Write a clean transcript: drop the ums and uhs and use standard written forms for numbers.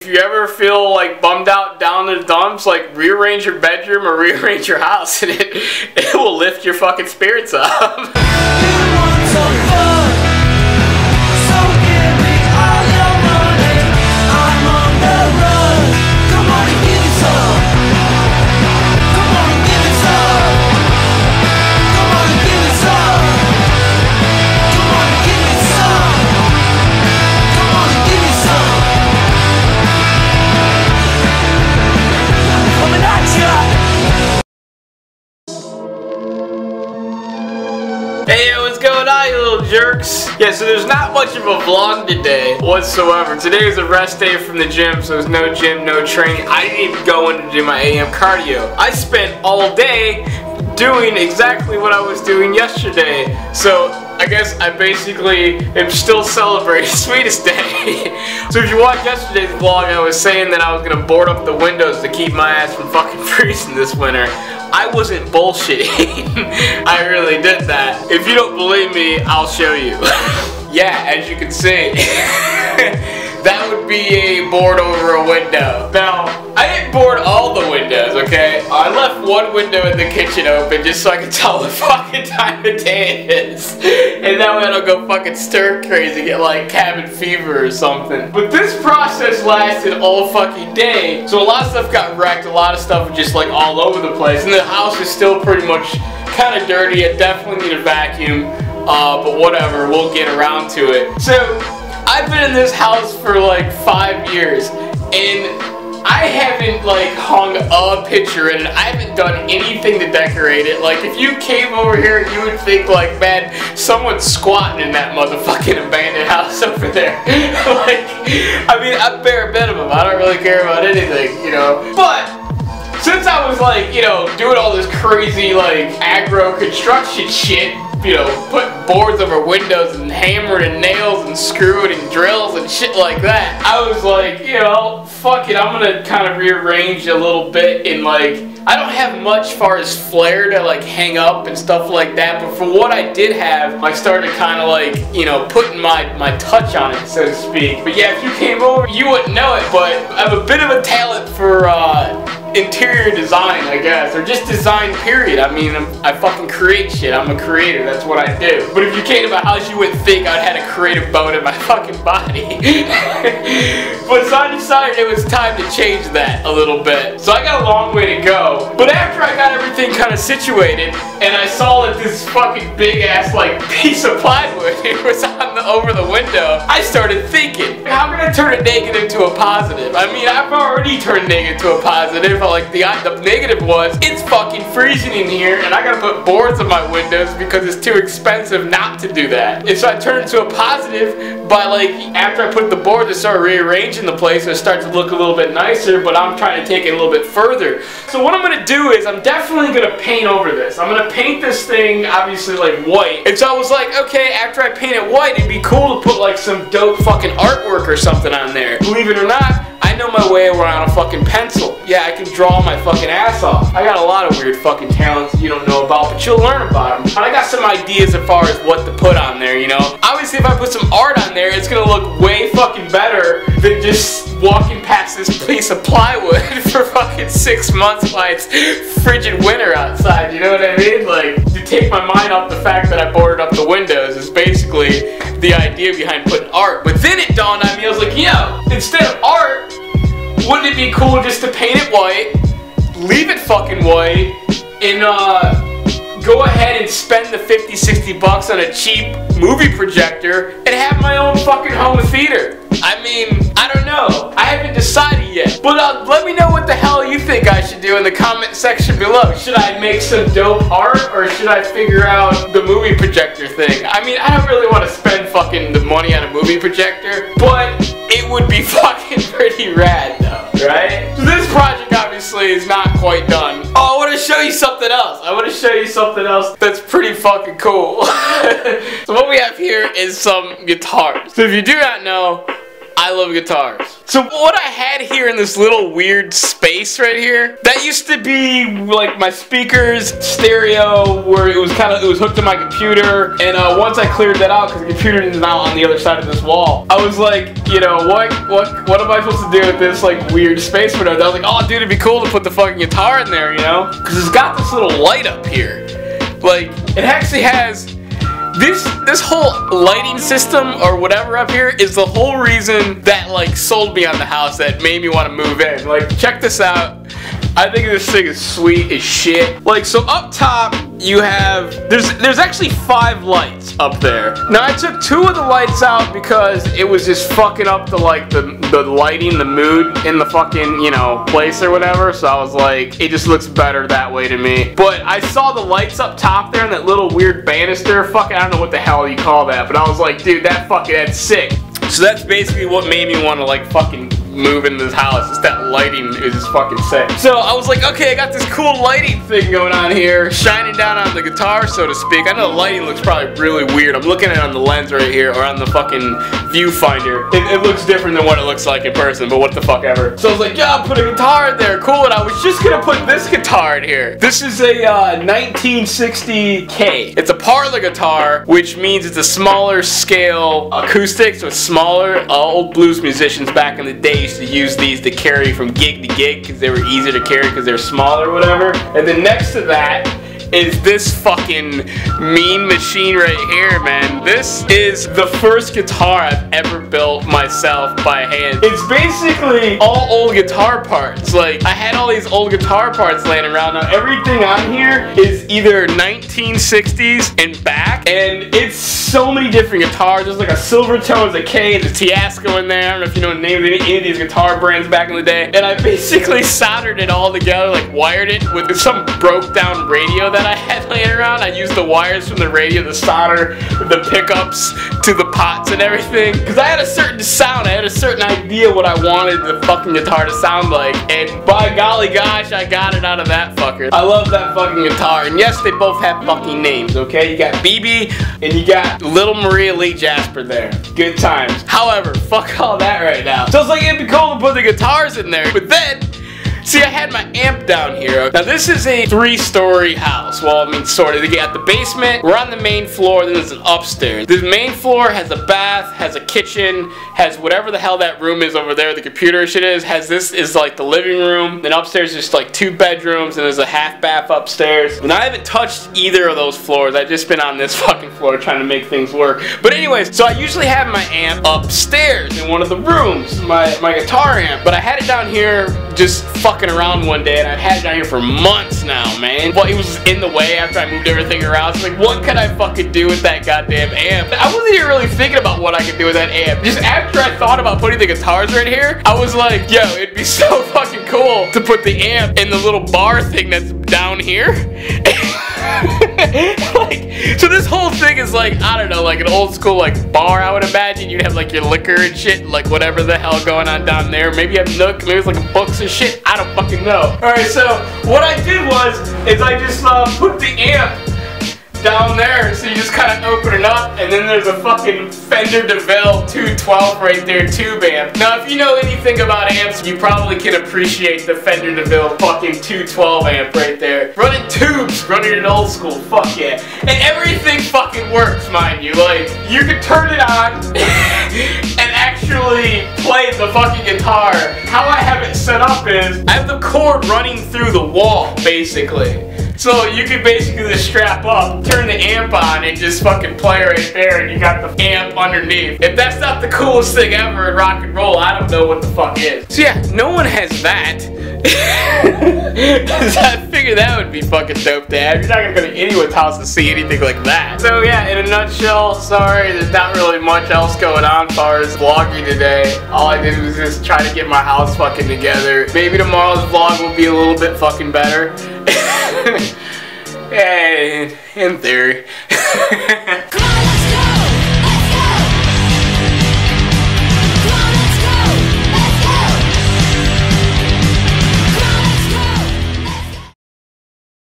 If you ever feel like bummed out down in the dumps, like rearrange your bedroom or rearrange your house and it will lift your fucking spirits up. Hey, what's going on, you little jerks? Yeah, so there's not much of a vlog today whatsoever. Today is a rest day from the gym, so there's no gym, no training. I didn't even go in to do my AM cardio. I spent all day doing exactly what I was doing yesterday. So I guess I basically am still celebrating Sweetest Day. So if you watched yesterday's vlog, I was saying that I was gonna board up the windows to keep my ass from fucking freezing this winter. I wasn't bullshitting. I really did that. If you don't believe me, I'll show you. Yeah, as you can see, that would be a board over a window. Now, I didn't board all the windows, okay? I left one window in the kitchen open just so I could tell what fucking time of day it is. And that way I don't go fucking stir crazy, get like cabin fever or something. But this process lasted all fucking day, so a lot of stuff got wrecked, a lot of stuff was just like all over the place. And the house is still pretty much kind of dirty. I definitely need a vacuum, but whatever, we'll get around to it. So, I've been in this house for like 5 years, and I haven't like hung a picture in it. I haven't done anything to decorate it. Like if you came over here, you would think like, man, someone's squatting in that motherfucking abandoned house over there. Like, I mean, I'm bare minimum. I don't really care about anything, you know. But since I was like, you know, doing all this crazy like aggro construction shit, you know, putting boards over windows and hammering and nails and screwing and drills and shit like that, I was like, you know, fuck it, I'm gonna kind of rearrange a little bit in like, I don't have much far as flair to like hang up and stuff like that, but for what I did have, I started kind of like, you know, putting my touch on it, so to speak. But yeah, if you came over, you wouldn't know it, but I have a bit of a talent for interior design, I guess, or just design period. I mean, I fucking create shit. I'm a creator. That's what I do. But if you came to my house, you wouldn't think I'd had a creative bone in my fucking body. But so I decided it was time to change that a little bit. So I got a long way to go. But after I got everything kind of situated, and I saw that this fucking big ass like piece of plywood was on over the window, I started thinking, how can I turn a negative to a positive? I mean, I've already turned negative to a positive. Like the negative was, it's fucking freezing in here and I gotta put boards on my windows because it's too expensive not to do that. And so I turned it to a positive by like, after I put the boards, I started rearranging the place and it started to look a little bit nicer, but I'm trying to take it a little bit further. So what I'm gonna do is, I'm definitely gonna paint over this. I'm gonna paint this thing obviously like white. And so I was like, okay, after I paint it white, it'd be cool to put like some dope fucking artwork or something on there. Believe it or not, I know my way around a fucking pencil. Yeah, I can draw my fucking ass off. I got a lot of weird fucking talents you don't know about, but you'll learn about them. And I got some ideas as far as what to put on there, you know? Obviously, if I put some art on there, it's gonna look way fucking better than just walking past this piece of plywood for fucking 6 months while it's frigid winter outside, you know what I mean? Like, to take my mind off the fact that I boarded up the windows is basically the idea behind putting art. But then it dawned on me, I was like, yo, instead of art, wouldn't it be cool just to paint it white, leave it fucking white, and go ahead and spend the 50-60 bucks on a cheap movie projector and have my own fucking home theater? I mean, I don't know. I haven't decided yet. But let me know what the hell you think I should do in the comment section below. Should I make some dope art or should I figure out the movie projector thing? I mean, I don't really want to spend fucking the money on a movie projector, but it would be fucking pretty rad though, right? So this project obviously is not quite done. Oh, I want to show you something else. I want to show you something else that's pretty fucking cool. So what we have here is some guitars. So if you do not know, I love guitars. So what I had here in this little weird space right here, that used to be like my speakers, stereo, where it was hooked to my computer. And once I cleared that out, because the computer is now on the other side of this wall, I was like, you know, what am I supposed to do with this like weird space? Whatever. I was like, oh dude, it'd be cool to put the fucking guitar in there, you know? Because it's got this little light up here. Like, it actually has this whole lighting system or whatever up here is the whole reason that like sold me on the house, that made me want to move in. Like, check this out. I think this thing is sweet as shit. Like, so up top you have, there's actually 5 lights up there. Now I took 2 of the lights out because it was just fucking up the lighting, the mood in the fucking, you know, place or whatever. So I was like, it just looks better that way to me. But I saw the lights up top there and that little weird banister, fucking, I don't know what the hell you call that, but I was like, dude, that's sick. So that's basically what made me want to like fucking move into this house. Just that lighting is just fucking sick. So I was like, okay, I got this cool lighting thing going on here, shining down on the guitar, so to speak. I know the lighting looks probably really weird. I'm looking at it on the lens right here, or on the fucking viewfinder. It looks different than what it looks like in person, but what the fuck ever. So I was like, yeah, I'll put a guitar in there, cool. And I was just gonna put this guitar in here. This is a 1960K. It's a parlor guitar, which means it's a smaller scale acoustic, so it's smaller. Old blues musicians back in the day used to use these to carry from gig to gig because they were easier to carry because they're smaller or whatever. And then next to that is this fucking mean machine right here, man. This is the first guitar I've ever built myself by hand. It's basically all old guitar parts. Like, I had all these old guitar parts laying around. Now everything on here is either 1960s and back, and it's so many different guitars. There's like a Silvertone, there's a K, and a Tiasco in there. I don't know if you know the name of any of these guitar brands back in the day. And I basically soldered it all together, like wired it with some broke down radio that I had laying around. I used the wires from the radio to solder the pickups to the pots and everything, because I had a certain sound, I had a certain idea what I wanted the fucking guitar to sound like, and by golly gosh, I got it out of that fucker. I love that fucking guitar, and yes, they both have fucking names, okay? You got BB and you got Little Maria Lee Jasper there. Good times. However, fuck all that right now. So it's like, it'd be cool to put the guitars in there, but then see, I had my amp down here. Now this is a 3-story house. Well, I mean, sort of. They got the basement, we're on the main floor, then there's an upstairs. The main floor has a bath, has a kitchen, has whatever the hell that room is over there, the computer shit is, this is like the living room. Then upstairs there's like 2 bedrooms, and there's a half bath upstairs. And I haven't touched either of those floors. I've just been on this fucking floor trying to make things work. But anyways, so I usually have my amp upstairs in one of the rooms, my guitar amp. But I had it down here just fucking around one day, and I've had it down here for months now, man. Well, it was in the way after I moved everything around. So like, what could I fucking do with that goddamn amp? I wasn't even really thinking about what I could do with that amp. Just after I thought about putting the guitars right here, I was like, yo, it'd be so fucking cool to put the amp in the little bar thing that's down here. Like, so this whole thing is like, I don't know, like an old school like bar, I would imagine. You'd have like your liquor and shit, like whatever the hell going on down there. Maybe you have nook, maybe it's like books and shit. I don't fucking know. Alright, so what I did is I just put the amp down there, so you just kind of open it up, and then there's a fucking Fender DeVille 212 right there, tube amp. Now, if you know anything about amps, you probably can appreciate the Fender DeVille fucking 212 amp right there. Running tubes, running it old school, fuck yeah. And everything fucking works, mind you. Like, you can turn it on and actually play the fucking guitar. How I have it set up is, I have the cord running through the wall, basically. So you can basically just strap up, turn the amp on, and just fucking play right there, and you got the amp underneath. If that's not the coolest thing ever in rock and roll, I don't know what the fuck is. So yeah, no one has that. I figured that would be fucking dope to have. You're not gonna go to anyone's house to see anything like that. So yeah, in a nutshell, sorry, there's not really much else going on as far as vlogging today. All I did was just try to get my house fucking together. Maybe tomorrow's vlog will be a little bit fucking better. Yeah, in theory.